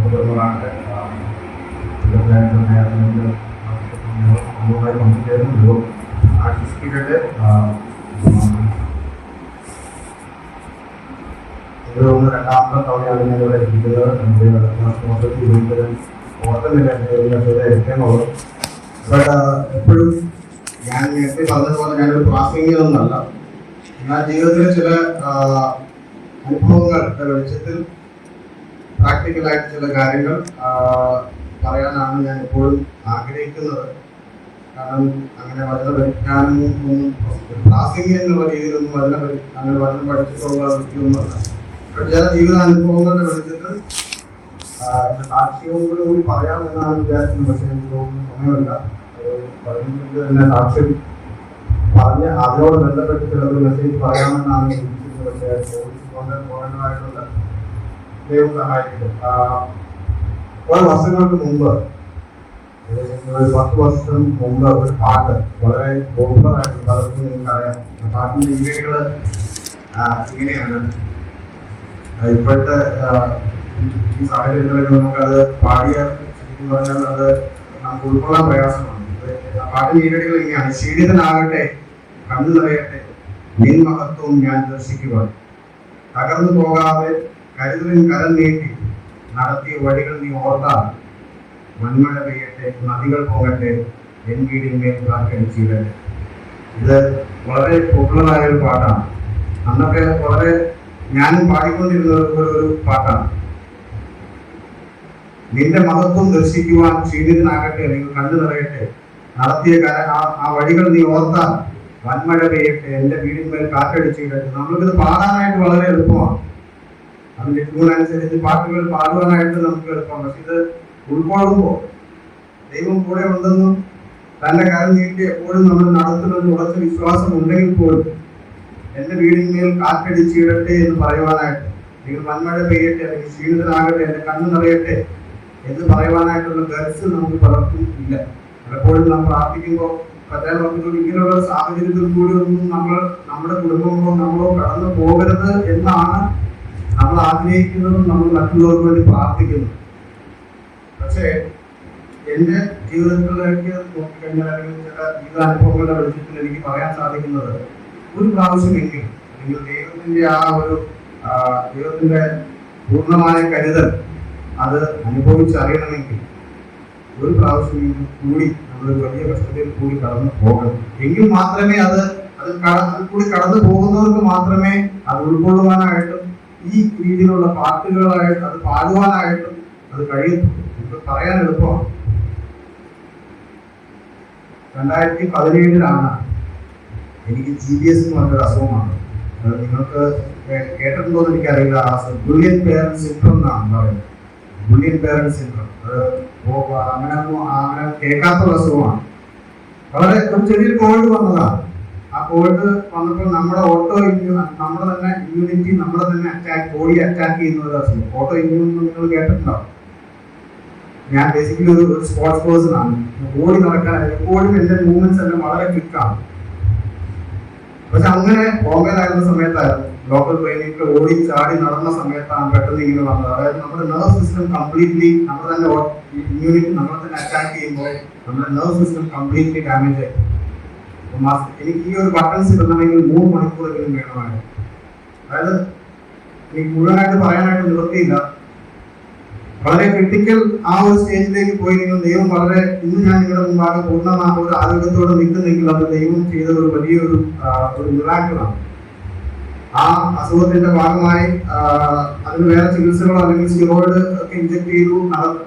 സഹോദരങ്ങളാകട്ടെ നമ്മളുമായി പങ്കുചേരുന്നു ആശംസിക്കട്ടെ. രണ്ടാമത്തെ തവണയാണ് ഞാൻ ഇവിടെ ഇരിക്കുന്നത്. ഓർക്കുന്നില്ല എടുക്കാനുള്ളത്. ബട്ട് എപ്പോഴും ഞാൻ നേരത്തെ പറഞ്ഞതുപോലെ ഞാനൊരു പ്രാസംഗികമൊന്നുമല്ല. എന്നാൽ ജീവിതത്തിലെ ചില അനുഭവങ്ങളുടെ വെളിച്ചത്തിൽ പ്രാക്ടിക്കലായിട്ട് ചില കാര്യങ്ങൾ പറയാനാണ് ഞാൻ എപ്പോഴും ആഗ്രഹിക്കുന്നത്. കാരണം അങ്ങനെ വചന പരിജ്ഞാനവും ഒന്നും പ്രാസംഗികം എന്നുള്ള രീതിയിലൊന്നും അങ്ങനെ വചനം പഠിച്ചിട്ടുള്ള വ്യക്തിയൊന്നുമല്ല. ചില ജീവിതാനുഭവങ്ങളുടെ വെളിച്ചത്തിൽ സാക്ഷ്യവും കൂടി പറയാമെന്നാണ് വിചാരിക്കുന്നത്. പക്ഷേ എനിക്ക് തോന്നുന്നു സമയമല്ല. പറഞ്ഞിട്ട് തന്നെ സാക്ഷ്യം പറഞ്ഞ് അതിനോട് ബന്ധപ്പെട്ട് ചിലത് മെസ്സേജ് പറയാമെന്നാണ് ചിന്തിച്ചത്. പക്ഷേ പോകേണ്ടതായിട്ടുള്ള ദൈവം സഹായിക്കും. കുറെ വർഷങ്ങൾക്ക് മുമ്പ്, ഒരു 10 വർഷം മുമ്പ് ഒരു പാട്ട് വളരെ പോപ്പുലറായിട്ട് പലർക്കും നിങ്ങൾക്കറിയാം. പാട്ടിന്റെ ഈരകള് ഇങ്ങനെയാണ്. ഇപ്പോഴത്തെ ഈ സാഹചര്യത്തിലൊക്കെ നമുക്കത് പാടിയ ശരിക്കും പറഞ്ഞാൽ അത് നമുക്ക് ഉൾക്കൊള്ളാൻ പ്രയാസമാണ്. പാട്ടിന്റെ ഈരടികൾ ഇങ്ങനെയാണ്: ക്ഷീണിതനാകട്ടെ, കണ്ണു നിറയട്ടെ, നിൻ മഹത്വവും ഞാൻ ദർശിക്കുവാൻ, തകർന്നു പോകാതെ കരുതലിൻ കരം നീട്ടി നടത്തിയ വഴികൾ നീ ഓർത്താൽ, മൺമഴ പെയ്യട്ടെ, നദികൾ പോകട്ടെ, എൻ വീടിന്മേൽ കാറ്റടിച്ചിടട്ടെ. ഇത് വളരെ പോപ്പുലറായ ഒരു പാട്ടാണ്. അന്നൊക്കെ വളരെ ഞാനും പാടിക്കൊണ്ടിരുന്ന ഒരു പാട്ടാണ്. നിന്റെ മഹത്വം ദർശിക്കുവാൻ ക്ഷീണിതനാകട്ടെ, നിങ്ങൾ കണ്ണു നിറയട്ടെ, നടത്തിയ ആ വഴികൾ നീ ഓർത്താൽ, വൻമഴ പെയ്യട്ടെ, എന്റെ വീടിന്മേൽ കാറ്റടിച്ചിടട്ടെ. നമുക്കിത് പാടാനായിട്ട് വളരെ എളുപ്പമാണ്. അതിന്റെ ട്യൂണനുസരിച്ച് പാട്ടുകൾ പാടുവാനായിട്ട് നമുക്ക് എളുപ്പമാണ്. പക്ഷെ ഇത് ഉൾക്കൊള്ളുമ്പോൾ ദൈവം കൂടെ ഉണ്ടെന്നും തന്റെ കരം നീട്ടി എപ്പോഴും നമ്മൾ നടത്തുമെന്ന് ഉറച്ച വിശ്വാസം ഉണ്ടെങ്കിൽ പോലും എന്റെ വീടിന്മേൽ കാറ്റടിച്ചിടട്ടെ എന്ന് പറയുവാനായിട്ട്, നിങ്ങൾ വൻമഴ പെയ്യട്ടെ, അല്ലെങ്കിൽ ക്ഷീണിതനാകട്ടെ, എന്റെ കണ്ണു നിറയട്ടെ എന്ന് പറയുവാനായിട്ടുള്ള ഗർസ് നമുക്ക് പലർക്കും ഇല്ല. പലപ്പോഴും നാം പ്രാർത്ഥിക്കുമ്പോൾ ഇങ്ങനെയുള്ള സാഹചര്യത്തിൽ കൂടി ഒന്നും നമ്മുടെ കുടുംബങ്ങളോ നമ്മളോ കടന്നു പോകരുത് എന്നാണ് നമ്മൾ ആഗ്രഹിക്കുന്നതും നമ്മൾ മറ്റുള്ളവർക്ക് വേണ്ടി പ്രാർത്ഥിക്കുന്നു. പക്ഷേ എന്റെ ജീവിതത്തിലേക്ക് നോക്കിക്കഴിഞ്ഞാൽ, അല്ലെങ്കിൽ ചില ജീവിതാനുഭവങ്ങളുടെ വെളിച്ചത്തിൽ എനിക്ക് പറയാൻ സാധിക്കുന്നത്, ഒരു പ്രാവശ്യമെങ്കിലും അല്ലെങ്കിൽ ദൈവത്തിന്റെ പൂർണ്ണമായ കരുതൽ അത് അനുഭവിച്ചറിയണമെങ്കിൽ ഒരു പ്രാവശ്യം കൂടി നമ്മളൊരു വലിയ കഷ്ടതയിൽ കൂടി കടന്നു പോകണം. എങ്കിൽ മാത്രമേ അത് കൂടി കടന്നു പോകുന്നവർക്ക് മാത്രമേ അത് ഉൾക്കൊള്ളുവാനായിട്ടും ഈ രീതിയിലുള്ള പാട്ടുകളായിട്ട് അത് പാടുവാനായിട്ടും അത് കഴിയത്തുള്ളൂ. നമുക്ക് പറയാൻ എളുപ്പമാണ്. 2017 എനിക്ക് GBS എന്ന് പറഞ്ഞൊരു അസുഖമാണ്. അത് നിങ്ങൾക്ക് കേട്ടിട്ടുണ്ടോ എന്ന് എനിക്കറിയില്ല. ബുള്ളിയൻ പേരന്റ് സിൻഡ്രോം എന്നാണ് പറയുന്നത്. Bullion parent syndrome. അത് അങ്ങനെ കേൾക്കാത്ത അസുഖമാണ്. വളരെ ഒരു ചെറിയൊരു കോവിഡ് വന്നതാണ്. ആ കോവിഡ് വന്നപ്പോൾ നമ്മുടെ നമ്മുടെ തന്നെ ഇമ്മ്യൂണിറ്റി നമ്മുടെ തന്നെ ബോഡിയെ അറ്റാക്ക് ചെയ്യുന്ന ഒരു അസുഖം. ഓട്ടോ ഇമ്മ്യൂൺ നിങ്ങൾ കേട്ടിട്ടുണ്ടാവും. ഞാൻ ബേസിക്കലി ഒരു സ്പോർട്സ് പേഴ്സൺ ആണ്. ഓടി നടക്കാൻ എപ്പോഴും എന്റെ മൂവ്മെന്റ്സ് എല്ലാം വളരെ ക്വിക്കാണ്. പക്ഷെ അങ്ങനെ ബോംബെയിലായിരുന്ന സമയത്തായിരുന്നു, ലോക്കൽ ട്രെയിനിൽ ഓടി ചാടി നടന്ന സമയത്താണ് പെട്ടെന്ന് ഇങ്ങനെ വന്നത്. അതായത് നമ്മുടെ നെർവ് സിസ്റ്റം കംപ്ലീറ്റ്ലി നമ്മുടെ തന്നെ ഇമ്മ്യൂണിറ്റി നമ്മളെ തന്നെ അറ്റാക്ക് ചെയ്യുമ്പോൾ നമ്മുടെ നെർവ് സിസ്റ്റം കംപ്ലീറ്റ്ലി ഡാമേജ് ആയി. എനിക്ക് ഈ ഒരു ബട്ടൺസ് ഇടണമെങ്കിൽ 3 മണിക്കൂറെങ്കിലും വേണമായിരുന്നു. അതായത് എനിക്ക് മുഴുവനായിട്ട് പറയാനായിട്ട് നിവൃത്തിയില്ല. വളരെ ക്രിട്ടിക്കൽ ആ ഒരു സ്റ്റേജിലേക്ക് പോയി നിങ്ങൾ ദൈവം വളരെ ഇന്ന് ഞാൻ നിങ്ങളുടെ മുമ്പാകെ പൂർണ്ണമായ ഒരു ആരോഗ്യത്തോടെ നിൽക്കുന്നെങ്കിൽ അത് ദൈവം ചെയ്ത ഒരു വലിയൊരു മിറാക്കിളാണ്. ആ അസുഖത്തിന്റെ ഭാഗമായി അതിന് വേറെ ചികിത്സകളോ അല്ലെങ്കിൽ സ്റ്റിറോയിഡ് ഒക്കെ ഇഞ്ചക്ട് ചെയ്തു.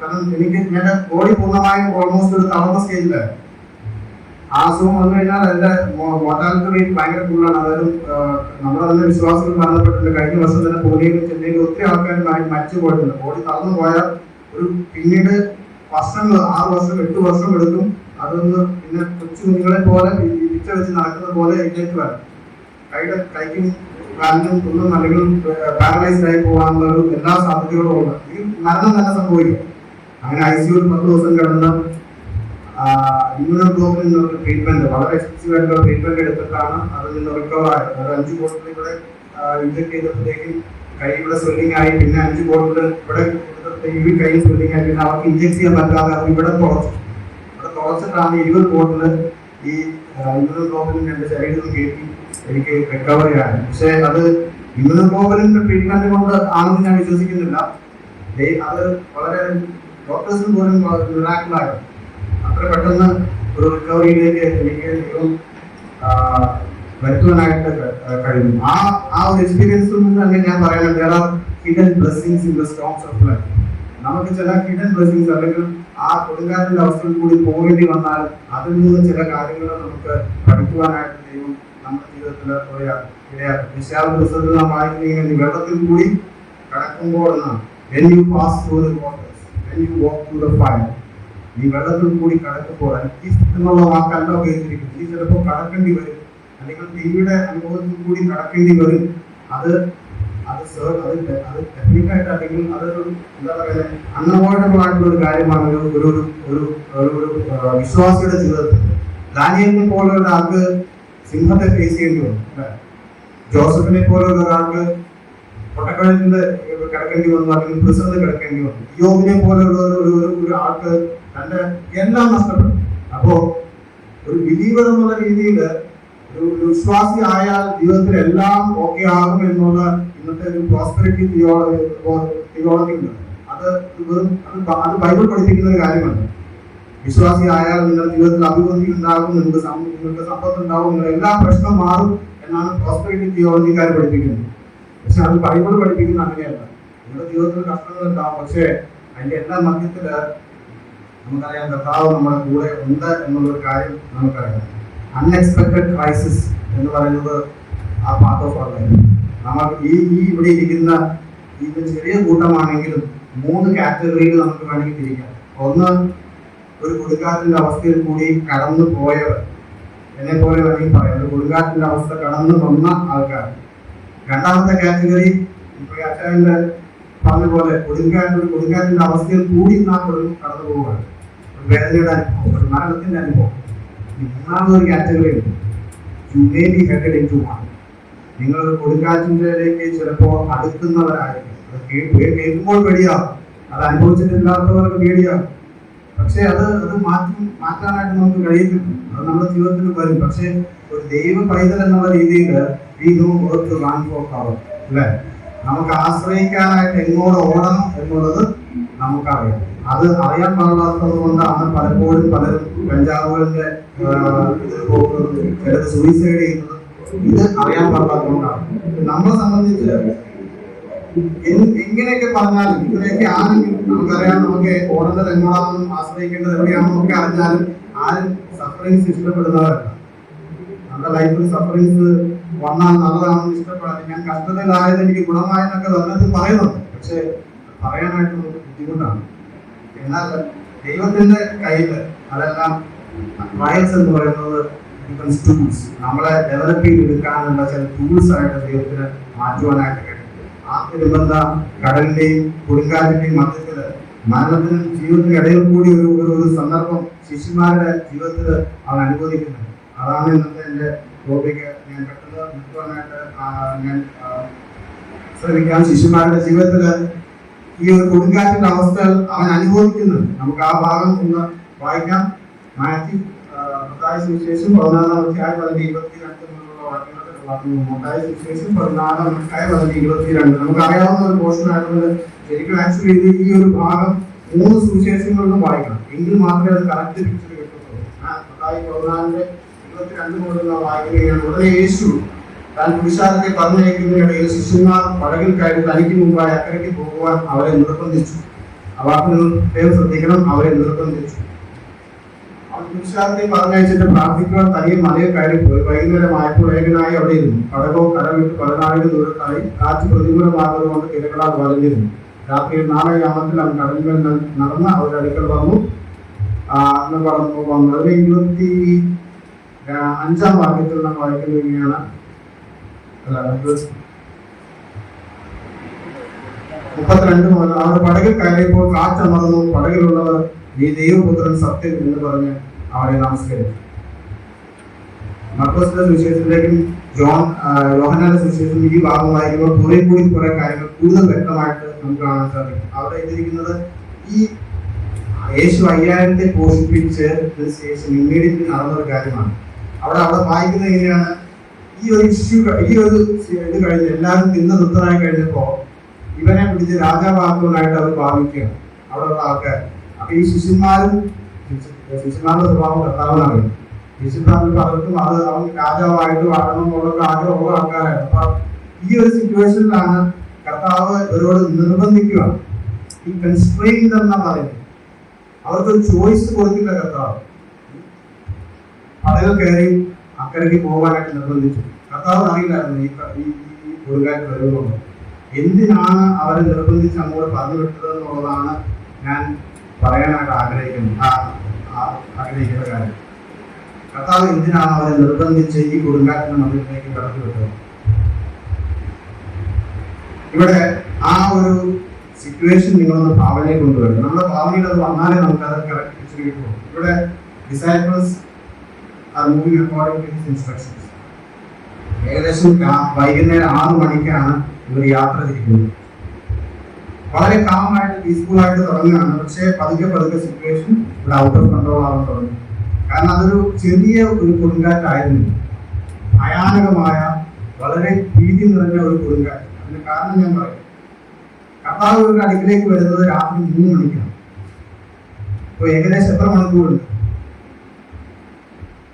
കാരണം ഞാൻ ബോഡി പൂർണ്ണമായും ഓൾമോസ്റ്റ് ഒരു തളർന്ന സ്റ്റേജിലായിരുന്നു. ആ അസുഖം വന്നു കഴിഞ്ഞാൽ അതിന്റെ മോർട്ടാലിറ്റി റേറ്റ് ഭയങ്കര കൂടുതലാണ്. അതായത് നമ്മുടെ തന്നെ വിശ്വാസത്തിൽ ബന്ധപ്പെട്ടിട്ടുണ്ട്. കഴിഞ്ഞ വർഷം തന്നെ പൂനെയിലും ചെന്നൈയിലും ഒത്തിരി ആൾക്കാർ മരിച്ചു പോയിട്ടുണ്ട്. ബോഡി തളർന്നു പോയാൽ പിന്നീട് വർഷങ്ങൾ 6 വർഷം 8 വർഷം എടുക്കും. അതൊന്ന് പിന്നെ കൊച്ചു കുഞ്ഞുങ്ങളെ പോലെ പിച്ച വെച്ച് നടക്കുന്ന പോലെ എഴുന്നേറ്റ് വരാം. കൈക്കും കാലിനും ഒന്നും അല്ലെങ്കിൽ പാരലൈസ്ഡ് ആയി പോകാനുള്ള എല്ലാ സാധ്യതകളും ഉണ്ട്. മരണം തന്നെ സംഭവിക്കും. അങ്ങനെ ICU 10 ദിവസം കിടന്ന് ഇമ്മ്യൂണോഗ്ലോബിൻ എന്നൊരു ട്രീറ്റ്മെന്റ്, വളരെ എക്സ്പെൻസീവ് ആയിട്ടുള്ള ട്രീറ്റ്മെന്റ് എടുത്തിട്ടാണ് അതിൽ നിന്ന് റിക്കവർ ആയത്. ഒരു 5 ബോട്ടിൽ ഇവിടെ ഇഞ്ചക്ട് ചെയ്തപ്പോഴത്തേക്കും കൈ ഇവിടെ സ്വെല്ലിംഗ് ആയി. പിന്നെ 5 ബോട്ടിൽ ഇവിടെ ഈ കൈ ശ്രദ്ധിക്കാൻ പിന്നെ അവർക്ക് ഇഞ്ചക്ട് ചെയ്യാൻ പറ്റാതെ അവർ ഇവിടെ തുളച്ചിട്ടാണ് 20 ബോട്ടിൽ ഈ ഇമ്യൂണോഗ്ലോബുലിൻ എൻ്റെ ശരീരത്തിൽ കയറ്റി എനിക്ക് റിക്കവറി ആണ്. പക്ഷെ അത് ഇമ്യൂണോഗ്ലോബുലിൻ്റെ ട്രീറ്റ്മെന്റ് കൊണ്ട് ആണെന്ന് ഞാൻ വിശ്വസിക്കുന്നില്ല. അത് വളരെ ഡോക്ടേഴ്സിന് പോലും മിറാക്കിളായിരുന്നു. അത്ര പെട്ടെന്ന് ഒരു റിക്കവറിയിലേക്ക് എനിക്ക് വരുത്തുവാനായിട്ട് കഴിയും. ആ ഒരു എക്സ്പീരിയൻസിൽ നിന്ന് തന്നെ ഞാൻ പറയുന്നത് there are hidden blessings in the storms of life. നമുക്ക് ചില ഹിഡൻ ബ്ലെസ്സിങ്സ് അല്ലെങ്കിൽ ആ കൊടുങ്കാറ്റിന്റെ അവസ്ഥയിൽ കൂടി പോകേണ്ടി വന്നാൽ അതിൽ നിന്ന് ചില കാര്യങ്ങൾ നമുക്ക് പഠിക്കുവാനായിട്ട് ദൈവം നമ്മുടെ ജീവിതത്തിൽ പുസ്തകത്തിൽ നാം വായിക്കുന്നത് വെള്ളത്തിൽ കൂടി കടക്കുമ്പോൾ എന്നാണ്. when you pass through the waters, when you walk through the fire, ഈ വെള്ളത്തിൽ കൂടി കടക്കുമ്പോൾ എന്നുള്ള വാക്കല്ല ഉപയോഗിച്ചിരിക്കുന്നത്. ഈ ചിലപ്പോൾ കടക്കേണ്ടി വരും, അല്ലെങ്കിൽ തീയുടെ അനുഭവത്തിൽ കൂടി കടക്കേണ്ടി വരും. അത് ടെക്നിക്കായിട്ട് അല്ലെങ്കിൽ അതൊരു എന്താ പറയുക അൺഅവോയ്ഡബിൾ ആയിട്ടുള്ള ഒരു കാര്യമാണ് ഒരു വിശ്വാസിയുടെ ജീവിതത്തിൽ. ദാനിയേലിനെ പോലെ ഒരാൾക്ക് സിംഹത്തെ ഫേസ് ചെയ്യേണ്ടി വന്നു. ജോസഫിനെ പോലെ ഒരാൾക്ക് പൊട്ടക്കഴത്തിൽ കിടക്കേണ്ടി വന്നു, അല്ലെങ്കിൽ പ്രിസണിൽ കിടക്കേണ്ടി വന്നു. യോബിനെ പോലെയുള്ള ഒരു ആൾക്ക് തന്റെ എല്ലാം നഷ്ടപ്പെട്ടു. അപ്പോ ഒരു ബിലീവർ എന്നുള്ള രീതിയിൽ ഒരു വിശ്വാസി ആയാൽ ജീവിതത്തിൽ എല്ലാം ഓക്കെ ആകും എന്നുള്ള ഇന്നത്തെ ഒരു പ്രോസ്പെരിറ്റി തിയോളജി ഉണ്ട്. അത് ബൈബിൾ പഠിപ്പിക്കുന്ന ഒരു കാര്യമല്ല. വിശ്വാസി ആയാൽ നിങ്ങളുടെ ജീവിതത്തിൽ അഭിവൃദ്ധി ഉണ്ടാകും, നിങ്ങൾക്ക് സമ്പത്ത് ഉണ്ടാകും, നിങ്ങളുടെ എല്ലാ പ്രശ്നവും മാറും എന്നാണ് പ്രോസ്പെരിറ്റി തിയോളജിക്കാർ പഠിപ്പിക്കുന്നത്. പക്ഷെ അത് ബൈബിൾ പഠിപ്പിക്കുന്നത് അങ്ങനെയല്ല. നിങ്ങളുടെ ജീവിതത്തിൽ കഷ്ടങ്ങൾ ഉണ്ടാവും, പക്ഷേ അതിന്റെ എല്ലാ മധ്യത്തില് നമുക്കറിയാം കർത്താവ് നമ്മുടെ കൂടെ ഉണ്ട് എന്നുള്ളൊരു കാര്യം നമുക്കറിയാം. അൺഎക്സ്പെക്ടഡ് ക്രൈസിസ് എന്ന് പറയുന്നത് ആ പാർട്ട് ഓഫ് അവർ ലൈഫ്. നമ്മൾ ഈ ഇവിടെ ഇരിക്കുന്ന ഇത് ചെറിയ കൂട്ടമാണെങ്കിലും 3 കാറ്റഗറിയിൽ നമുക്ക് വേണമെങ്കിൽ തിരിക്കാം. ഒന്ന്, ഒരു കൊടുങ്കാറ്റിന്റെ അവസ്ഥയിൽ കൂടി കടന്നു പോയവർ, എന്നെ പോലെ വേണമെങ്കിൽ പറയാം, ഒരു കൊടുങ്കാറ്റിന്റെ അവസ്ഥ കടന്നു വന്ന ആൾക്കാർ. രണ്ടാമത്തെ കാറ്റഗറി ഇപ്പൊ അച്ഛൻ്റെ പറഞ്ഞ പോലെ കൊടുങ്കാറ്റിന്റെ അവസ്ഥയിൽ കൂടി നാം കടന്നു പോവുകയാണ്. ഒരു വേദനയുടെ അനുഭവം, ഒരു മരണത്തിന്റെ അനുഭവം. മൂന്നാമതൊരു കാറ്റഗറി ഉണ്ട്, you may be headed into one. നിങ്ങൾ കൊടുങ്കാറ്റിലേക്ക് ചിലപ്പോൾ അടുക്കുന്നവരായിരിക്കും. അത് കേൾക്കുമ്പോൾ പേടിയാവും, അത് അനുഭവിച്ചിട്ടില്ലാത്തവർക്ക് പേടിയാവും. പക്ഷെ അത് മാറ്റാനായിട്ട് നമുക്ക് കഴിയുന്നില്ല. അത് നമ്മുടെ ജീവിതത്തിൽ വരും. പക്ഷെ ഒരു ദൈവ പൈതൽ എന്നുള്ള രീതിയിൽ അല്ലെ, നമുക്ക് ആശ്രയിക്കാനായിട്ട് എങ്ങോട്ട് ഓടണം എന്നുള്ളത് നമുക്കറിയാം. അത് അറിയാൻ പാടില്ലാത്തത് കൊണ്ടാണ് പലപ്പോഴും പലരും കഞ്ചാവുകളുടെ ഇതിൽ പോകുന്നത്, ചിലർ സൂയിസൈഡ് ചെയ്യുന്നത്. ഇത് അറിയാൻ പാടില്ലാത്തതുകൊണ്ടാണ്. നമ്മളെ സംബന്ധിച്ച് എങ്ങനെയൊക്കെ പറഞ്ഞാലും ഇങ്ങനെയൊക്കെ ആണെങ്കിൽ നമുക്കറിയാം, നമുക്ക് ഓടേണ്ടത് എങ്ങോട്ടാണെന്നും ആശ്രയിക്കേണ്ടത് എവിടെയാണെന്നും ഒക്കെ അറിഞ്ഞാലും ആരും സഫറിങ്സ് ഇഷ്ടപ്പെടുന്നവരല്ല. നമ്മുടെ ലൈഫിൽ സഫറിങ്സ് വന്നാൽ നല്ലതാണെന്ന് ഇഷ്ടപ്പെടാതെ, ഞാൻ കഷ്ടതയിലായത് എനിക്ക് ഗുണമായെന്നൊക്കെ വന്നിട്ട് പറയുന്നുണ്ട്. പക്ഷെ പറയാനായിട്ട് നമുക്ക് ബുദ്ധിമുട്ടാണ്. എന്നാൽ ദൈവത്തിന്റെ കയ്യിൽ അതെല്ലാം ട്രയൽസ് എന്ന് പറയുന്നത് ടൂൾസ്, നമ്മളെ ഡെവലപ്പ് ചെയ്തെടുക്കാനുള്ള ചില ടൂൾസ് ആയിട്ട് ദൈവത്തിന് മാറ്റുവാനായിട്ട് കഴിയും. ആ തിരുബന്ധ കടലിന്റെയും കൊടുങ്കാറ്റിന്റെയും മധ്യത്തില് മരണത്തിനും ജീവിതത്തിന് ഇടയിൽ കൂടി ഒരു സന്ദർഭം ശിശുമാരുടെ ജീവിതത്തിൽ അവൻ അനുഭവിക്കുന്നുണ്ട്. അതാണ് ഇന്നത്തെ എൻ്റെ ടോപ്പിക്ക്. ഞാൻ പെട്ടെന്ന് നിർത്തുവാനായിട്ട് ഞാൻ ശ്രമിക്കാം. ശിശുമാരുടെ ജീവിതത്തില് ഈ ഒരു കൊടുങ്കാറ്റിന്റെ അവസ്ഥകൾ അവൻ അനുഭവിക്കുന്നുണ്ട്. നമുക്ക് ആ ഭാഗം ഒന്ന് വായിക്കാം. മത്തായി സുവിശേഷം 14:22 നമുക്ക് അറിയാവുന്ന ഒരു പോർഷൻ ആയതുകൊണ്ട് ശരിക്കും ആക്ച്വലി ഈ ഒരു ഭാഗം 3 സുവിശേഷങ്ങളിലും വായിക്കണം, എങ്കിൽ മാത്രമേ അത് കറക്റ്റ് പിക്ചർ കിട്ടത്തുള്ളൂ. മത്തായി 14:22 മുതൽ വായിക്കുകയാണ്. ഉടനെ യേശു താൻ പുരുഷാരത്തെ പറഞ്ഞയക്കുന്നതിനിടയിൽ ശിശുമാർ പടകിൽ കയറി തനിക്ക് മുമ്പായി അക്കരയ്ക്ക് പോകുവാൻ അവരെ നിർബന്ധിച്ചു. ആ വാക്കിൽ പേര് ശ്രദ്ധിക്കണം, അവരെ നിർബന്ധിച്ചു. പുരുഷാരത്തെ പറഞ്ഞയച്ചിട്ട് പ്രാർത്ഥിക്കുവാൻ തനിയെ മലയിൽ കയറിപ്പോയി. വൈകുന്നേരമായപ്പോൾ ഏകനായി അവിടെ ഇരുന്നു. പടകോ കടൽ വിട്ട് 14 ദൂരത്തായി. കാറ്റ് പ്രതികൂലമാകുന്നത് കൊണ്ട് തിരകളാൽ വലഞ്ഞിരുന്നു. രാത്രിയിൽ 4 യാമത്തിൽ അവൻ കടലിൽ നടന്ന് അവരുടെ അടുക്കൽ വന്നു എന്ന് പറഞ്ഞു വന്നു. അതിൽ 25-ാം വാക്യത്തിൽ നാം വായിക്കുകയാണ്. 32 മുതൽ അവർ പടകിൽ കയറിയപ്പോൾ കാറ്റമർന്നു. പടകിലുള്ളവർ നീ ദൈവപുത്രൻ സത്യം എന്ന് പറഞ്ഞ് അവരെ നമസ്കരിച്ചു. മർക്കോസിന്റെ സുവിശേഷത്തിലേക്കും യോഹന്നാന്റെ സുവിശേഷം ഈ ഭാഗം വായിക്കുമ്പോൾ കുറെ കാര്യങ്ങൾ കൂടുതൽ വ്യക്തമായിട്ട് നമുക്ക് കാണാൻ സാധിക്കും. അവിടെ എഴുതിയിരിക്കുന്നത് ഈ യേശു 5000 പോഷിപ്പിച്ച് ശേഷം ഇമ്മീഡിയറ്റ്ലി നടന്നൊരു കാര്യമാണ്. അവിടെ വായിക്കുന്നത് എങ്ങനെയാണ്, ഈ ഒരു ഇത് കഴിഞ്ഞ് എല്ലാവരും തിന്ന് തൃപ്തരായി കഴിഞ്ഞപ്പോ ഇവനെ പിടിച്ച് രാജാവാക്കുവാനായിട്ട് അവർ ഭാവിക്കുകയാണ് അവിടെയുള്ള ആൾക്കാർ. അപ്പൊ ഈ ശിഷ്യന്മാരുടെ സ്വഭാവം കർത്താവിനാണ്. ശിഷ്യന്മാർക്ക് പലർക്കും അവൻ രാജാവായിട്ട് വാഴണം എന്നുള്ള ആഗ്രഹമുള്ള ആൾക്കാരായിരുന്നു. അപ്പൊ ഈ ഒരു സിറ്റുവേഷനിലാണ് കർത്താവ് ഇവരോട് നിർബന്ധിക്കുകയാണ്. ഈ കൺസ്ട്രെയിൻഡ് എന്നാ പറയുന്നത്, അവർക്കൊരു ചോയ്സ് കൊടുക്കില്ല കർത്താവ്. പടകൾ കയറി അക്കരയ്ക്ക് പോകാനായിട്ട് നിർബന്ധിച്ചു. കർത്താവ് അറിയില്ലായിരുന്നു ഈ കൊടുങ്കാറ്റ് വരുന്നുണ്ട്. എന്തിനാണ് അവരെ നിർബന്ധിച്ച് അങ്ങോട്ട് പറഞ്ഞു വിട്ടത് എന്നുള്ളതാണ് ഞാൻ പറയാനായിട്ട് ആഗ്രഹിക്കുന്ന കാര്യം. കർത്താവ് എന്തിനാണ് അവരെ നിർബന്ധിച്ച് ഈ കൊടുങ്കാറ്റിന്റെ മധ്യത്തിലേക്ക് കടത്തി വിട്ടത്? ഇവിടെ ആ ഒരു സിറ്റുവേഷൻ നിങ്ങളൊന്ന് ഭാവനയെ കൊണ്ടുവരും. നമ്മുടെ ഭാവനയിൽ അത് വന്നാലേ നമുക്ക് അത് കറക്റ്റ് കിട്ടുള്ളൂ. ഇവിടെ disciples are moving according to his instructions. ഏകദേശം വൈകുന്നേരം 6 മണിക്കാണ് ഇവർ യാത്ര തിരിക്കുന്നത്. വളരെ കാമായിട്ട് പീസ്ഫുൾ ആയിട്ട് തുടങ്ങുകയാണ്. പക്ഷേ പതുക്കെ സിറ്റുവേഷൻ ഇവിടെ ഔട്ട് ഓഫ് കൺട്രോൾ ആവാൻ തുടങ്ങി. കാരണം അതൊരു ചെറിയ ഒരു കൊടുങ്കാറ്റായിരുന്നു, ഭയാനകമായ വളരെ ഭീതി നിറഞ്ഞ ഒരു കൊടുങ്കാറ്റ്. അതിന് കാരണം ഞാൻ പറയും, കർത്താവ് അടുക്കിലേക്ക് വരുന്നത് രാത്രി 3 മണിക്കാണ്. ഇപ്പൊ ഏകദേശം എത്ര മണിക്കൂറുണ്ട്?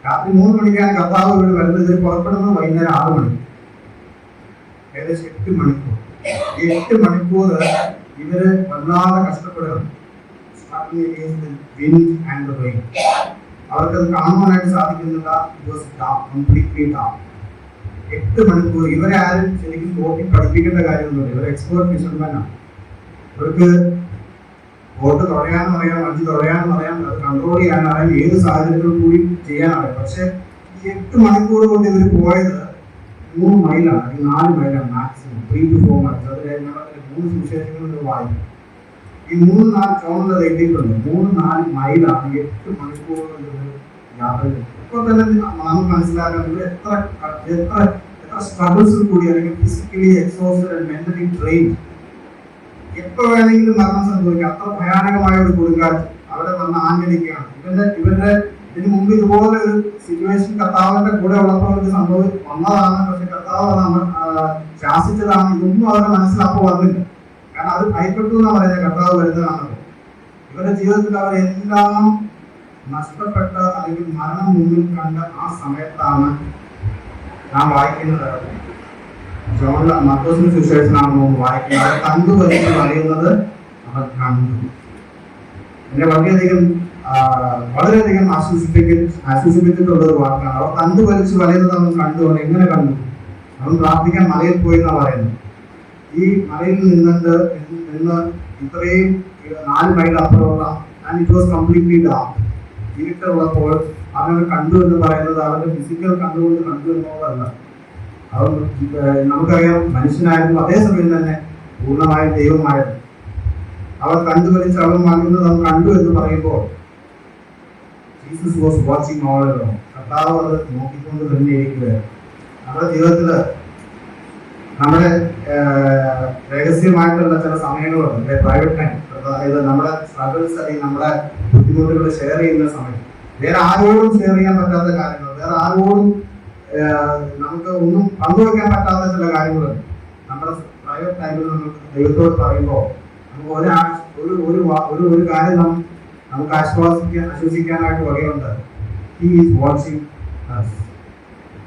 രാത്രി 3 മണിക്കാണ് കർത്താവ് ഇവിടെ വരുന്നത്. ഇതിൽ പുറപ്പെടുന്നത് വൈകുന്നേരം 6 മണിക്ക്. ഏകദേശം 8 മണിക്കൂർ. 8 മണിക്കൂർ ഇവര് വല്ലാതെ കഷ്ടപ്പെടുകയാണ്. അവർക്കത് കാണുവാനായിട്ട് സാധിക്കുന്നില്ല. 8 മണിക്കൂർ. ഇവരെ ആരും ശരിക്കും ബോട്ടിൽ പഠിപ്പിക്കേണ്ട കാര്യമൊന്നുമില്ല. ഇവർ എക്സ്പേർട്ട് ഫിഷർമാനാണ്. ഇവർക്ക് ബോട്ട് തുഴയാനും അറിയാം, വഞ്ചി തുഴയാനും അറിയാം, അത് കൺട്രോൾ ചെയ്യാനറിയാം, ഏത് സാഹചര്യത്തിൽ കൂടി ചെയ്യാനറിയാം. പക്ഷെ ഈ 8 മണിക്കൂർ കൊണ്ട് ഇവർ പോയത് 3 മൈലാണ്, അല്ലെങ്കിൽ 4 മൈലാണ് മാക്സിമം, 3 to 4 മൈൽസ്. അത് 3 സുവിശേഷങ്ങളിൽ വായിക്കും. ഈ 3-4 ചോണുള്ളത് എഴുതിയിട്ടുണ്ട്. 3-4 മൈലാണ് 8 മണിക്കൂർ യാത്ര ചെയ്തത്. ഇപ്പോൾ തന്നെ നമുക്ക് മനസ്സിലാക്കാൻ എത്ര സ്ട്രഗിൾസിൽ കൂടി, അല്ലെങ്കിൽ physically exhausted and mentally trained. എപ്പോ വേണമെങ്കിലും മരണം സംഭവിക്കാം. അത്ര ഭയാനകമായ ഒരു കൊടുങ്കാറ്റ് അവിടെ വന്ന് ആഞ്ഞടിക്കുകയാണ്. ഇവരുടെ ഇതിന് മുമ്പ് ഇതുപോലെ ഒരു സിറ്റുവേഷൻ കർത്താവിന്റെ കൂടെ ഉള്ളപ്പോൾ വന്നതാണ്. പക്ഷെ കർത്താവ് ശാസിച്ചതാണ്. ഇതൊന്നും അവരുടെ മനസ്സിലപ്പോ വന്നില്ല. കാരണം അത് ഭയപ്പെട്ടു എന്നാ പറയുന്നത് കർത്താവ് വരുന്നതാണല്ലോ. ഇവരുടെ ജീവിതത്തിൽ അവരെല്ലാം നഷ്ടപ്പെട്ട അല്ലെങ്കിൽ മരണം മുന്നിൽ കണ്ട ആ സമയത്താണ് നാം വായിക്കുന്നത്. മർക്കോസിന്റെ സുവിശേഷനാണ് നമ്മൾ വായിക്കുന്നത്. അവരെ കണ്ടു വരുന്നത് പറയുന്നത് അവർ കണ്ടു. എന്നെ വളരെയധികം ആശ്വസിപ്പിച്ചിട്ടുള്ള ഒരു വാക്കാണ്. അവർ കണ്ടു വലിച്ച് വലയുന്നത് അവൻ കണ്ടു. അവൻ എങ്ങനെ കണ്ടു? അവൻ പ്രാർത്ഥിക്കാൻ മലയിൽ പോയി എന്നാ പറയുന്നത്. ഈ മലയിൽ നിന്ന് ഇത്രയും 4 മൈൽ അപ്പുറമുള്ള and it was completely dark, ഇരുട്ടുള്ളപ്പോൾ അവനെ കണ്ടു എന്ന് പറയുന്നത് അവന്റെ ഫിസിക്കൽ കണ്ടുകൊണ്ട് കണ്ടു എന്നുള്ളതല്ല. അവൻ നമുക്കറിയാം മനുഷ്യനായിരുന്നു, അതേസമയം തന്നെ പൂർണ്ണമായും ദൈവമായിരുന്നു. അവർ കണ്ടുപരിച്ച് അവൻ വാങ്ങുന്നത് അവൻ കണ്ടു എന്ന് പറയുമ്പോൾ Jesus was watching all along. കർത്താവ് അത് നോക്കിക്കൊണ്ട് തന്നെ ഇരിക്കുകയാണ്. നമ്മുടെ ജീവിതത്തില് നമ്മുടെ രഹസ്യമായിട്ടുള്ള ചില സമയങ്ങളുണ്ട്, പ്രൈവറ്റ് ടൈം. അതായത് നമ്മുടെ സ്ട്രഗിൾസ് അല്ലെങ്കിൽ നമ്മുടെ ബുദ്ധിമുട്ടുകൾ ഷെയർ ചെയ്യുന്ന സമയം, വേറെ ആരോടും ഷെയർ ചെയ്യാൻ പറ്റാത്ത കാര്യങ്ങൾ, വേറെ ആരോടും നമുക്ക് ഒന്നും പങ്കുവെക്കാൻ പറ്റാത്ത ചില കാര്യങ്ങളുണ്ട്. നമ്മുടെ പ്രൈവറ്റ് ടൈമിൽ നമുക്ക് ദൈവത്തോട് പറയുമ്പോൾ നമുക്ക് ഒരു കാര്യം നമുക്ക് ആശ്വസിക്കാനായിട്ട് വകയുണ്ട്. He is watching us.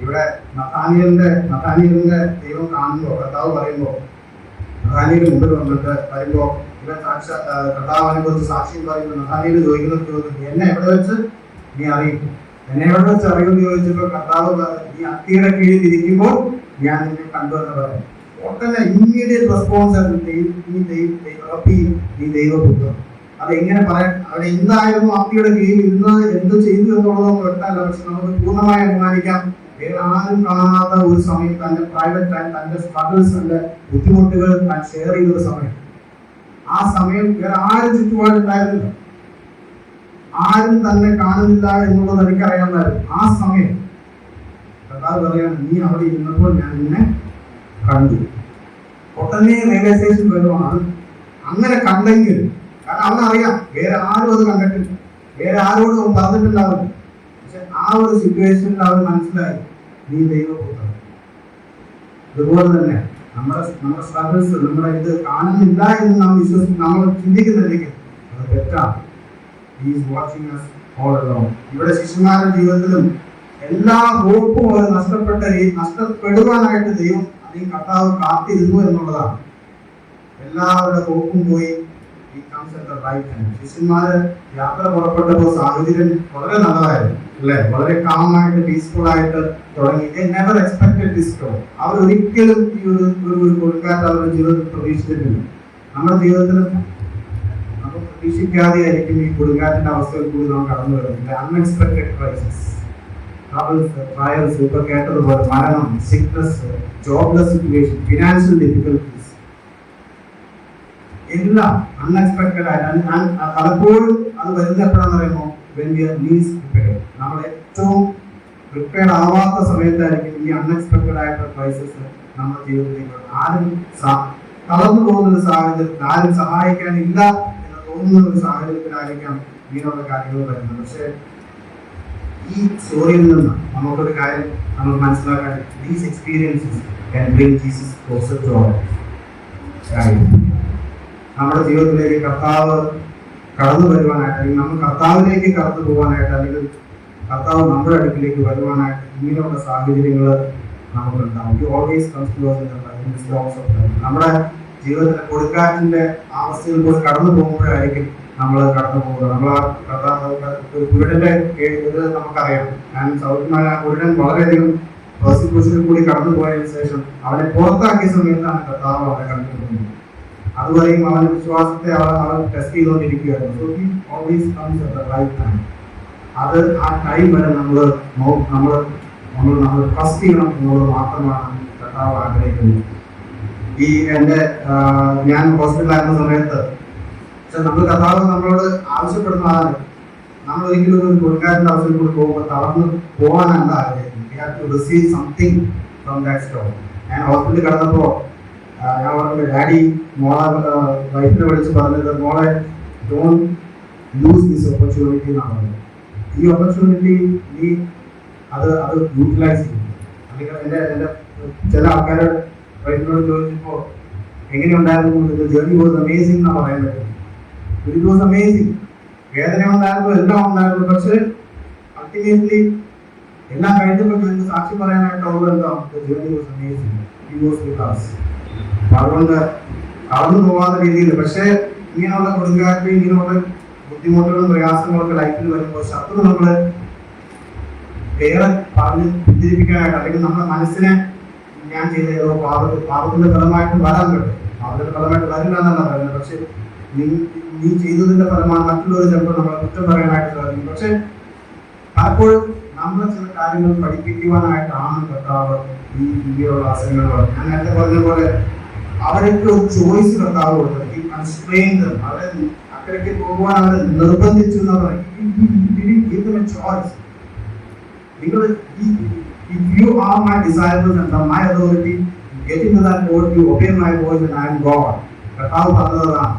ഇവിടെ നഥാനിയലിന്റെ ദൈവം കാണുമ്പോൾ കർത്താവ് പറയുമ്പോൾ നഥാനിയലിന് മുമ്പിൽ വന്നിട്ട് വരുമ്പോ ഇവൻ കർത്താവിനെ കുറിച്ച് സാക്ഷ്യം പറയുമ്പോൾ നഥാനിയൽ ചോദിക്കുന്ന ചോദ്യം, എന്നെ എവിടെ വെച്ച് നീ അറിയിക്കും? എന്നെ എവിടെ വെച്ച് അറിയുമെന്ന് ചോദിച്ചപ്പോൾ കർത്താവ് നീ അത്തിയുടെ കീഴിൽ ഇരിക്കുമ്പോൾ ഞാൻ നിന്നെ കണ്ടു എന്ന് പറയും. ഒട്ടന്നെ ഇമ്മീഡിയറ്റ് റെസ്പോൺസ് നീ ദൈവപുത്രൻ. അതെങ്ങനെ പറയാൻ, അവിടെ എന്തായിരുന്നു അത്തിയുടെ കീഴിൽ ഇരുന്നത്, എന്ത് ചെയ്തു എന്നുള്ളതൊന്നും വ്യക്തമല്ല. പക്ഷെ നമുക്ക് പൂർണ്ണമായി അനുമാനിക്കാം, വേറെ ആരും കാണാത്ത ഒരു സമയം, തന്റെ പ്രൈവറ്റ് ടൈം, തന്റെ സ്ട്രഗിൾസ്, തന്റെ ബുദ്ധിമുട്ടുകൾ താൻ ഷെയർ ചെയ്തൊരു സമയം. ആ സമയം വേറെ ആരും ചുറ്റുപാടുണ്ടായിരുന്നില്ല, ആരും തന്നെ കാണുന്നില്ല എന്നുള്ളത് എനിക്കറിയാമായിരുന്നു. ആ സമയം കർത്താവ് പറയാണ്, നീ അവിടെ ഇരുന്നപ്പോൾ ഞാൻ നിന്നെ കണ്ടു. ഉടനെ റിയലൈസേഷൻ വരുവാണ്. അങ്ങനെ കണ്ടെങ്കിൽ, കാരണം അവനറിയാം വേറെ ആരും അത് കണ്ടിട്ടില്ല, വേറെ ആരോടും അവൻ പറഞ്ഞിട്ടുണ്ടാവില്ല. പക്ഷെ ആ ഒരു സിറ്റുവേഷനിൽ അവൻ മനസ്സിലായി, നീ ദൈവപുത്രൻ. അതുപോലെ തന്നെ നമ്മുടെ സ്ട്രഗിൾസ്, നമ്മുടെ ഇത് കാണുന്നില്ല എന്ന് നാം വിശ്വസിക്കും, നമ്മൾ ചിന്തിക്കുന്നില്ലെങ്കിൽ അത് തെറ്റാണ്. He is watching us all along. ഇവിടെ ശിശുമാരുടെ ജീവിതത്തിലും എല്ലാ ഹോപ്പും അവർ നഷ്ടപ്പെടുവാനായിട്ട് ദൈവം അല്ലെങ്കിൽ കർത്താവ് കാത്തിരുന്നു എന്നുള്ളതാണ്. എല്ലാവരുടെ ഹോപ്പും പോയി. ശിശുമാര് യാത്ര പുറപ്പെട്ടപ്പോൾ സാഹചര്യം വളരെ നല്ലതായിരുന്നു അല്ലെ, വളരെ കാമായിട്ട് പീസ്ഫുൾ ആയിട്ട് തുടങ്ങി. Never expected this storm. അവർ ഒരിക്കലും ഈ ഒരു കൊടുങ്കാറ്റ് അവരുടെ ജീവിതത്തിൽ പ്രതീക്ഷിച്ചിട്ടില്ല. നമ്മുടെ ജീവിതത്തിൽ നമുക്ക് പ്രതീക്ഷിക്കാതെ ആയിരിക്കും ഈ കൊടുങ്കാറ്റിന്റെ അവസ്ഥയിൽ കൂടി നാം കടന്നു വരുന്നില്ല. അൺഎക്സ്പെക്ടഡ് ക്രൈസിസ്, ട്രയൽസ്, ഇപ്പൊ കേട്ടതുപോലെ മരണം, sickness, jobless situation, financial difficulties, എല്ലാം അൺഎക്സ്പെക്ടഡ് ആയിട്ട്. പലപ്പോഴും അത് വരുന്ന എപ്പോഴാന്ന് പറയുമ്പോൾ when we are least prepared, നമ്മൾ ഏറ്റവും പ്രിപ്പയർഡ് ആവാത്ത സമയത്തായിരിക്കും ഈ അൺഎക്സ്പെക്ടഡ് ആയിട്ടുള്ള ക്രൈസിസ് നമ്മുടെ ജീവിതത്തിലേക്ക് ആരും തളർന്നു പോകുന്ന ഒരു സാഹചര്യത്തിൽ, ആരും സഹായിക്കാനില്ല എന്ന് തോന്നുന്ന ഒരു സാഹചര്യത്തിലായിരിക്കാം ഇങ്ങനെയുള്ള കാര്യങ്ങൾ വരുന്നത്. പക്ഷെ ഈ സ്റ്റോറിയിൽ നിന്ന് നമുക്കൊരു കാര്യം നമ്മൾ മനസ്സിലാക്കാൻ, these experiences can bring Jesus closer to our life. നമ്മുടെ ജീവിതത്തിലേക്ക് കർത്താവ് കടന്നു വരുവാനായിട്ട്, അല്ലെങ്കിൽ നമ്മൾ കർത്താവിലേക്ക് കടന്നു പോകാനായിട്ട്, അല്ലെങ്കിൽ കർത്താവ് നമ്മുടെ അടുക്കിലേക്ക് വരുവാനായിട്ട് ഇങ്ങനെയുള്ള സാഹചര്യങ്ങൾ നമുക്കുണ്ടാവും. He always comes to us in the storms of life. നമ്മുടെ ജീവിതത്തിലെ കൊടുങ്കാറ്റിന്റെ അവസ്ഥയിൽ കൂടി കടന്നു പോകുമ്പോഴായിരിക്കും നമ്മൾ കടന്നു പോകുന്നത്. നമ്മൾ കുരുടന്റെ ഇത് നമുക്കറിയാം. ഞാൻ സൗത്ത് കുരുടൻ വളരെയധികം പ്രോസിക്യൂഷനിൽ കൂടി കടന്നു പോയതിനു ശേഷം അവനെ പുറത്താക്കിയ സമയത്താണ് കർത്താവ് അവനെ കണ്ടുപിടിക്കുന്നത്. അതുവരെയും അവന്റെ വിശ്വാസത്തെ അവൻ ടെസ്റ്റ് ചെയ്തുകൊണ്ടിരിക്കുകയായിരുന്നു. So he always comes at the right time. അത് ആ ടൈം വരെ നമ്മൾ ട്രസ്റ്റ് ചെയ്യണം എന്നുള്ളത് മാത്രമാണ് കർത്താവ് ആഗ്രഹിക്കുന്നത്. ഈ ഞാൻ ഹോസ്പിറ്റലായിരുന്ന സമയത്ത് നമ്മൾ കർത്താവ് നമ്മളോട് ആവശ്യപ്പെടുന്നതാണ്, നമ്മൾ ഒരിക്കലും ഒരു കൊടുങ്കാറ്റിന്റെ അവസ്ഥയിൽ കൂടി പോകുമ്പോൾ തളർന്ന് പോകാനല്ല ആഗ്രഹിക്കുന്നത്. We have to receive something from that storm. ഞാൻ ഹോസ്പിറ്റലിൽ കിടന്നപ്പോൾ ഞാൻ പറഞ്ഞ ഡാഡി മോളെ വൈഫിനെ വിളിച്ച് പറഞ്ഞത്, മോളെ ഡോണ്ട് ലൂസ് ദിസ് ഓപ്പർച്യൂണിറ്റി എന്നാണ് പറഞ്ഞത്. ഈ ഓപ്പർച്യൂണിറ്റി നീ അത് യൂട്ടിലൈസ് ചെയ്യും. അല്ലെങ്കിൽ എൻ്റെ ചില ആൾക്കാർ വൈഫിനോട് ചോദിച്ചപ്പോൾ എങ്ങനെയുണ്ടായിരുന്നു, ജേർണി വാസ് അമേസിംഗ് എന്നാണ് പറയാൻ പറ്റും. It was amazing. വേദന ഉണ്ടായിരുന്നു, എല്ലാം ഉണ്ടായിരുന്നു. പക്ഷെ അൾട്ടിമേറ്റ്ലി എല്ലാം കഴിഞ്ഞപ്പോൾ ഞങ്ങൾക്ക് സാക്ഷി പറയാനായിട്ടുള്ളത് എന്താ, journey was amazing. He was with us. അതുകൊണ്ട് കടന്നു പോകാത്ത രീതിയിൽ. പക്ഷെ ഇങ്ങനെയുള്ള കൊടുങ്കാറ്റ്, ഇങ്ങനെയുള്ള ബുദ്ധിമുട്ടുകളും പ്രയാസങ്ങളൊക്കെ ലൈഫിൽ വരുമ്പോൾ ശത്രു നമ്മള് വേറെ പറഞ്ഞ് പിന്തിരിപ്പിക്കാനായിട്ട്, അല്ലെങ്കിൽ നമ്മുടെ മനസ്സിനെ ഞാൻ ചെയ്ത ഏതോ പാപത്തിന്റെ ഫലമായിട്ട് വരാൻ പറ്റും. പാപത്തിന്റെ ഫലമായിട്ട് വരില്ല എന്നല്ല പറയുന്നത്. പക്ഷെ നീ ചെയ്തതിന്റെ ഫലമാണ് മറ്റുള്ളവർ ചിലപ്പോൾ നമ്മളെ കുറ്റം പറയാനായിട്ട് സാധിക്കും. പക്ഷെ പലപ്പോഴും നമ്മളെ ചില കാര്യങ്ങൾ പഠിപ്പിക്കുവാനായിട്ടാണ് കർത്താവ് ഈ ഇങ്ങനെയുള്ള അവസരങ്ങൾ. ഞാൻ നേരത്തെ പറഞ്ഞ പോലെ അവർക്ക് ഒരു ചോയ്സ് കർത്താവ് കൊടുത്തത്. ഈ കൺസ്ട്രെയിൻഡ്, അവരെ അക്കരയ്ക്ക് പോകുവാൻ അവരെ നിർബന്ധിച്ചു എന്ന് പറയും. നിങ്ങൾ if you are my disciples and my authority, get into that boat, you obey my voice and I am God. കർത്താവ് പറഞ്ഞതാണ്.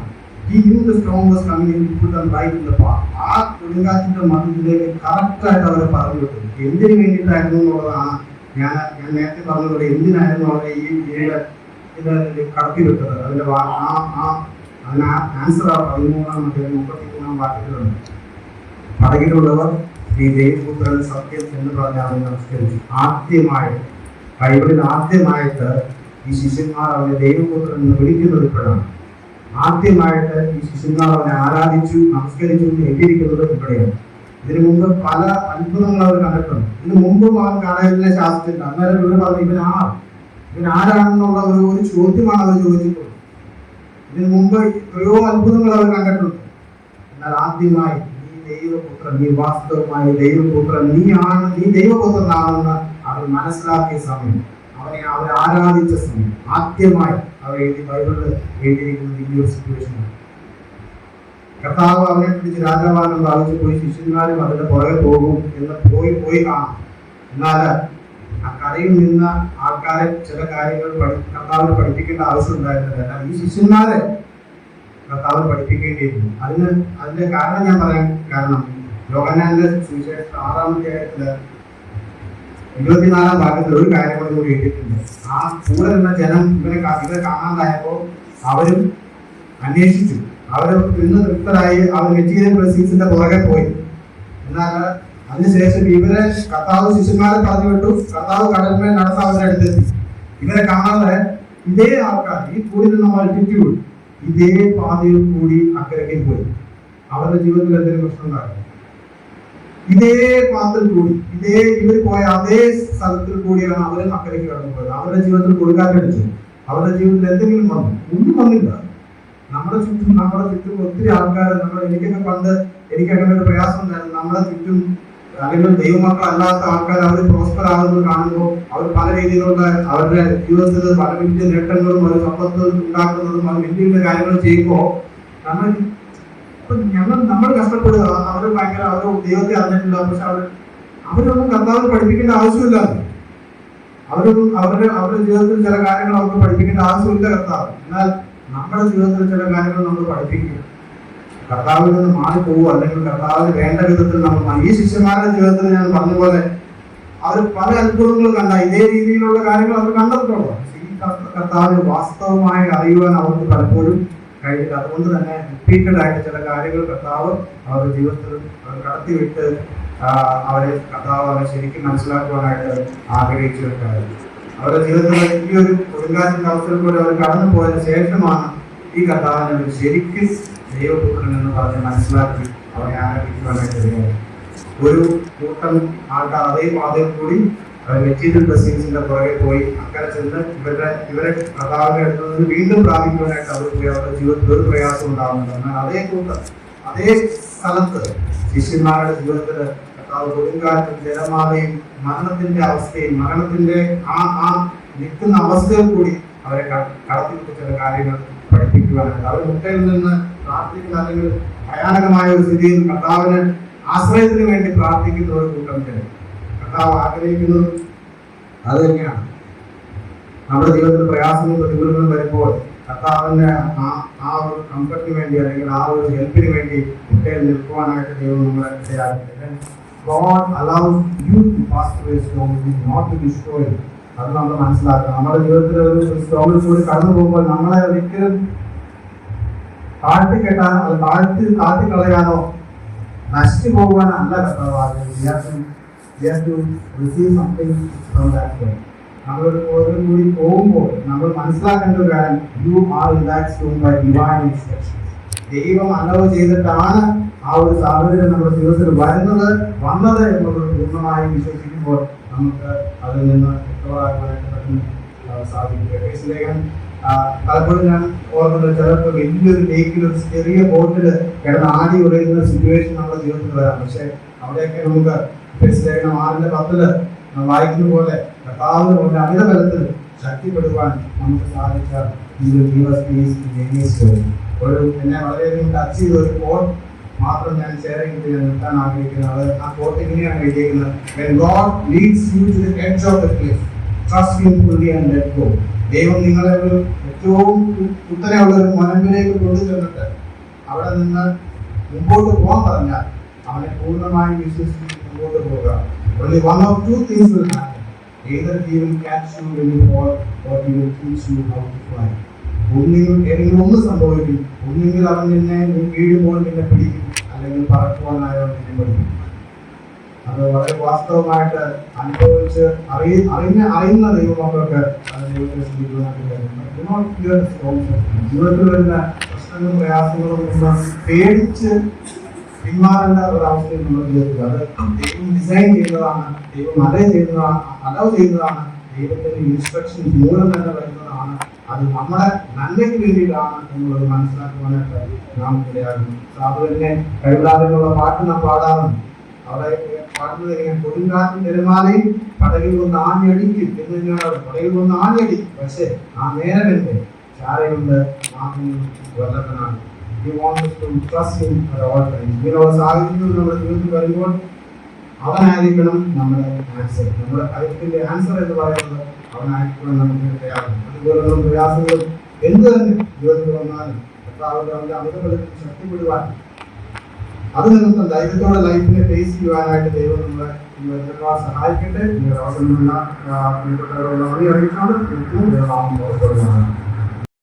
He knew the storm was coming and he put them right in the path. ആ കൊടുങ്കാറ്റിന്റെ മധ്യത്തിലേക്ക് കറക്റ്റായിട്ട് അവരെ പറഞ്ഞു വിട്ടു. എന്തിനു വേണ്ടിയിട്ടായിരുന്നു എന്നുള്ളതാണ് ഞാൻ നേരത്തെ പറഞ്ഞതുപോലെ. എന്തിനായിരുന്നു അവരെ ഈ കടത്തി വിട്ടത്? അതിന്റെ ആൻസർ 13-33 വാക്യത്തിലുണ്ട്. പടകിലുള്ളവർ ഈ ദൈവപുത്രൻ സത്യം എന്ന് പറഞ്ഞാൽ അവനെ നമസ്കരിച്ചു. ആദ്യമായിട്ട് ബൈബിളിൽ ആദ്യമായിട്ട് ഈ ശിഷ്യന്മാർ അവനെ ദൈവപുത്രൻ എന്ന് വിളിക്കുന്നത് ഇപ്പോഴാണ്. ആദ്യമായിട്ട് ഈ ശിഷ്യന്മാർ അവനെ ആരാധിച്ചു, നമസ്കരിച്ചു എന്ന് എഴുതിയിരിക്കുന്നത് ഇവിടെയാണ്. ഇതിനു മുമ്പ് പല അത്ഭുതങ്ങൾ അവർ കണ്ടിട്ടുണ്ട്. ഇതിനു മുമ്പും അവൻ കടലിനെ ശാസിച്ചിട്ടുണ്ട്. അന്നേരം ഇവിടെ പറഞ്ഞു ഇവനാരാണെന്നുള്ള ഒരു ചോദ്യമാണ് അവർ ചോദിച്ചിട്ടുള്ളത്. ഇതിനു മുമ്പ് എത്രയോ അത്ഭുതങ്ങൾ അവർ കണ്ടിട്ടുണ്ട്. എന്നാൽ ആദ്യമായി ദൈവപുത്രൻ, നീ വാസ്തവമായ ദൈവപുത്രൻ, നീ ദൈവപുത്രനാണെന്ന് അവർ മനസ്സിലാക്കിയ സമയം, അവരെ ആരാധിച്ച സമയം, ആദ്യമായി അവർ ബൈബിളിൽ എഴുതിയിരിക്കുന്നത് ഈ ഒരു സിറ്റുവേഷനാണ്. കർത്താവ് അവനെ പിടിച്ച് രാജാവാണെന്ന് ഭാവിച്ചു പോയി ശിഷ്യന്മാരും അതിന്റെ പുറകെ പോകും എന്ന് പോയി കാണാം. എന്നാൽ ആ കരയിൽ നിന്ന ആൾക്കാരെ ചില കാര്യങ്ങൾ കർത്താവിന് പഠിപ്പിക്കേണ്ട ആവശ്യം ഉണ്ടായിരുന്നില്ല. എന്നാൽ ഈ ശിഷ്യന്മാരെ കർത്താവിന് പഠിപ്പിക്കേണ്ടിയിരുന്നു. അതിന്റെ കാരണം ഞാൻ പറയാൻ കാരണം യോഹന്നാന്റെ സുവിശേഷം 6-ാം അധ്യായത്തില് 24-ാം ഭാഗത്തിൽ ഒരു കാര്യം കൂടി എഴുതിയിട്ടുണ്ട്. ആ കൂടെ നിന്ന ജനം ഇവരെ കാണാതായപ്പോൾ അവരും അന്വേഷിച്ചു. അവര് ഇന്ന് തൃപ്തരായി അവർ മെറ്റീരിയൽ ബ്ലെസ്സിങ്സിന്റെ പുറകെ പോയി. എന്നാൽ അതിനുശേഷം ഇവരെ കർത്താവ് ശിഷ്യന്മാരെ പറഞ്ഞു വിട്ടു. കർത്താവ് കടലിന്മേൽ നടന്ന് അവരുടെ അടുത്തെത്തി. ഇവരെ കാണാതെ ഇതേ ആൾക്കാർ ഈ കൂടി നിന്ന മൾട്ടിറ്റ്യൂഡ് ഇതേ പാതയിൽ കൂടി അക്കരയ്ക്ക് പോയി. അവരുടെ ജീവിതത്തിൽ എന്തെങ്കിലും പ്രശ്നം ഉണ്ടാകും. ഇതേ പാത്തിൽ കൂടി ഇവർ പോയ അതേ സ്ഥലത്തിൽ കൂടിയാണ് അവരും അക്കരയ്ക്ക് കടന്നു പോയത്. അവരുടെ ജീവിതത്തിൽ കൊടുക്കാനടിച്ചു. അവരുടെ ജീവിതത്തിൽ എന്തെങ്കിലും വന്നു? ഒന്നും വന്നില്ല. നമ്മുടെ ചുറ്റും ഒത്തിരി ആൾക്കാർ എനിക്കൊക്കെ ഒരു പ്രയാസം ഉണ്ടായിരുന്നു. നമ്മുടെ ചുറ്റും അല്ലെങ്കിൽ ദൈവമക്കളല്ലാത്ത ആൾക്കാർ അവർ പ്രോസ്പർ ആകുന്നത് കാണുമ്പോൾ അവർ പല രീതിയിലുള്ള അവരുടെ ജീവിതത്തിൽ പല വലിയ നേട്ടങ്ങളും അവർ സമ്പത്ത് ഉണ്ടാക്കുന്നതും അവർ വലിയ വലിയ കാര്യങ്ങൾ ചെയ്യുമ്പോൾ നമ്മൾ കഷ്ടപ്പെടുക. അവർ ഭയങ്കര അവർ ദൈവത്തെ അറിഞ്ഞിട്ടില്ല. പക്ഷെ അവരൊന്നും കർത്താവിന് പഠിപ്പിക്കേണ്ട ആവശ്യമില്ല. അവരുടെ ജീവിതത്തിൽ ചില കാര്യങ്ങൾ അവർക്ക് പഠിപ്പിക്കേണ്ട ആവശ്യമില്ല കർത്താവ്. എന്നാൽ നമ്മുടെ ജീവിതത്തിൽ ചില കാര്യങ്ങൾ നമ്മൾ പഠിപ്പിക്കുക. കർത്താവിൽ നിന്ന് മാറിപ്പോവുക, അല്ലെങ്കിൽ കർത്താവിന് വേണ്ട വിധത്തിൽ നമ്മൾ ഈ ശിഷ്യന്മാരുടെ ജീവിതത്തിൽ ഞാൻ പറഞ്ഞ പോലെ അവർ പല അത്ഭുതങ്ങളും കണ്ട ഇതേ രീതിയിലുള്ള കാര്യങ്ങൾ അവർ കണ്ടെത്തുള്ളൂ. ഈ കർത്താവിന് വാസ്തവമായി അറിയുവാൻ അവർക്ക് പലപ്പോഴും കഴിഞ്ഞില്ല. അതുകൊണ്ട് തന്നെ റിപ്പീറ്റഡ് ആയിട്ട് ചില കാര്യങ്ങൾ കർത്താവ് അവരുടെ ജീവിതത്തിൽ കടത്തിവിട്ട് കർത്താവ് അവരെ ശരിക്കും മനസ്സിലാക്കുവാനായിട്ട് ആഗ്രഹിച്ചിട്ടുണ്ടായി. അവരുടെ ജീവിതത്തിൽ ഈ ഒരു കൊടുങ്കാറ്റിന്റെ അവസരം കൂടെ അവർ കടന്നു പോയതിനു ശേഷമാണ് ഈ കർത്താവിനെ ശരിക്കും ദൈവപുത്രൻ എന്ന് പറഞ്ഞ് മനസ്സിലാക്കി അവരെ ആരംഭിക്കുവാനായിട്ട് ഇടയായി. ഒരു കൂട്ടം ആൾക്കാർ അതേ പാതയിൽ കൂടി മെറ്റീരിയൽ ബ്ലെസ്സിങ്സിന്റെ പുറകെ പോയി അക്കരെ ചെന്ന് ഇവരെ കർത്താവിനെ അടുത്ത് നിന്ന് വീണ്ടും പ്രാപിക്കുവാനായിട്ട് അവർ പോയി. അവരുടെ ജീവിതത്തിൽ ഒരു പ്രയാസം ഉണ്ടാകുന്നുണ്ട്. എന്നാൽ അതേ സ്ഥലത്ത് ശിഷ്യന്മാരുടെ ജീവിതത്തിൽ കർത്താവ് കൊടുങ്കാറ്റും ജലമാലയും മരണത്തിന്റെ അവസ്ഥയും മരണത്തിന്റെ ആ നിൽക്കുന്ന അവസ്ഥയിൽ കൂടി അവരെ കടത്തിവിട്ട് ചില കാര്യങ്ങൾ പഠിപ്പിക്കുവാനായിട്ട് അവർ മുട്ടയിൽ നിന്ന് പ്രാർത്ഥിക്കുന്ന അല്ലെങ്കിൽ ഭയാനകമായ ഒരു സ്ഥിതിയിൽ കർത്താവിന് ആശ്രയത്തിന് വേണ്ടി പ്രാർത്ഥിക്കുന്ന ഒരു കൂട്ടം കർത്താവ് ആഗ്രഹിക്കുന്നത് അത് തന്നെയാണ്. നമ്മുടെ ജീവിതത്തിൽ പ്രയാസങ്ങളും പ്രതികൂലങ്ങളും വരുമ്പോൾ കർത്താവിന്റെ ആ ഒരു കംഫർട്ടിന് വേണ്ടി അല്ലെങ്കിൽ ആ ഒരു ഹെൽപ്പിന് വേണ്ടി മുട്ടയിൽ നിൽക്കുവാനായിട്ട് ദൈവം നമ്മളെ ഇടയാക്കി. God allows you to pass through a storm, not to destroy you. അത് നമ്മൾ മനസ്സിലാക്കണം. നമ്മുടെ ജീവിതത്തിൽ ഒരു സ്റ്റോമിൽ കൂടി കടന്നു പോകുമ്പോൾ നമ്മളെ ഒരിക്കലും താഴ്ത്തിക്കെട്ടാനോ അത് താഴ്ത്തിക്കളയാനോ നശിച്ചു പോകുവാനല്ല കർത്താവ് ആഗ്രഹിക്കുന്നത്. നമ്മൾ കൂടി പോകുമ്പോൾ നമ്മൾ മനസ്സിലാക്കേണ്ട ഒരു കാര്യം, you are indexed by divine instructions. ദൈവം അലവ് ചെയ്തിട്ടാണ് ആ ഒരു സാഹചര്യം നമ്മുടെ ജീവിതത്തിൽ വന്നത് എന്നുള്ളത് പൂർണ്ണമായി വിശ്വസിക്കുമ്പോൾ നമുക്ക് അതിൽ നിന്ന് വ്യക്തമാകാനായിട്ട് സാധിക്കും. പലപ്പോഴും ഞാൻ ഓർക്കുന്നത് ചിലപ്പോൾ വലിയൊരു ലേക്കിൽ ഒരു ചെറിയ ബോട്ടിൽ കിടന്ന് ആടി ഉറയുന്ന സിറ്റുവേഷൻ നമ്മുടെ ജീവിതത്തിൽ വരാം. പക്ഷെ അവിടെയൊക്കെ നമുക്ക് ലേഖനം 6:10 വായിക്കുന്ന പോലെ കർത്താവിന് കൊണ്ട് അമിത ബലത്തിൽ ശക്തിപ്പെടുവാൻ നമുക്ക് സാധിച്ചാൽ ഒരു എന്നെ വളരെയധികം ടച്ച് ചെയ്ത ഒരു കോട്ട് മാത്രം ഞാൻ ഷെയർ ചെയ്ത് നിർത്താൻ ആഗ്രഹിക്കുന്നത്. ആ കോട്ട് ഇങ്ങനെയാണ് എഴുതിയിരിക്കുന്നത്: When God leads you to the edge of the cliff, trust Him fully and let go. ദൈവം നിങ്ങളെ ഒരു ഏറ്റവും കുത്തനെയുള്ള ഒരു മുനമ്പിലേക്ക് കൊണ്ടുചെന്നിട്ട് അവിടെ നിന്ന് മുമ്പോട്ട് പോകാൻ പറഞ്ഞാൽ അവനെ പൂർണ്ണമായും വിശ്വസിച്ച് മുമ്പോട്ട് പോകുക. Only one of two things will happen. Either He will catch you when you fall, or He will teach you how to fly. ഏതെങ്കിലും ഒന്ന് സംഭവിക്കും. ഒന്നുകിൽ അവൻ നിന്നെ വീഴുമ്പോൾ നിന്നെ പിടിക്കും, അല്ലെങ്കിൽ പറക്കുവാനായോ നിന്നെ പഠിക്കും. അത് വളരെ വാസ്തവമായിട്ട് അനുഭവിച്ച് അറിയുന്ന ദൈവമക്കൾക്ക് അത് ദൈവത്തെ ശ്രദ്ധിക്കുവാനായിട്ട് ജീവിതത്തിൽ വരുന്ന പ്രശ്നങ്ങളും പ്രയാസങ്ങളും പേടിച്ച് പിന്മാറേണ്ട ഒരവസ്ഥയിൽ നമ്മൾ ജീവിതത്തിൽ അത് ദൈവം ഡിസൈൻ ചെയ്തതാണ്, ദൈവം അലവ് ചെയ്തതാണ്, ദൈവത്തിന്റെ ഇൻസ്ട്രക്ഷൻ മൂലം തന്നെ വരുന്നതാണ്. അത് നമ്മുടെ നന്മയ്ക്ക് വേണ്ടിയിട്ടാണ് എന്നുള്ളത് മനസ്സിലാക്കുവാനായിട്ട് നാം ഇടയാകുന്നു. സാധുവിനെ കൈവിടാതെയുള്ള പാട്ട് നാം പാടാറുണ്ട്. അവിടെ പാടുന്നത് എങ്ങനെ? കൊടുങ്കാറ്റും തിരമാലയും പടകിൽ വന്ന് ആഞ്ഞടിക്കും എന്ന് തന്നെയാണ്. പടകിൽ വന്ന് ആഞ്ഞടിക്കും, പക്ഷെ ആ നേരമെന്റെ ചാരയുണ്ട്, വല്ലഭനാണ്. ഇങ്ങനെയുള്ള സാഹചര്യങ്ങൾ നമ്മുടെ ജീവിതത്തിൽ വരുമ്പോൾ അവനായിരിക്കണം നമ്മുടെ ആൻസർ. നമ്മുടെ കാര്യത്തിന്റെ ആൻസർ എന്ന് പറയുന്നത് അവനായിരിക്കണം നമുക്ക് തയ്യാറും. അതുപോലുള്ള പ്രയാസങ്ങളും എന്ത് തന്നെ ജീവിതത്തിൽ വന്നാലും കർത്താവിന്റെ അവന്റെ അമിതബലത്തിൽ ശക്തിപ്പെടുവാൻ അത് നിമിത്തം ധൈര്യത്തോടെ ലൈഫിനെ ഫേസ് ചെയ്യുവാനായിട്ട് ദൈവം നമ്മളെ സഹായിക്കട്ടെ. അവസരമുള്ള പ്രിയപ്പെട്ടവരോട് നന്ദി അറിയിച്ചുകൊണ്ട്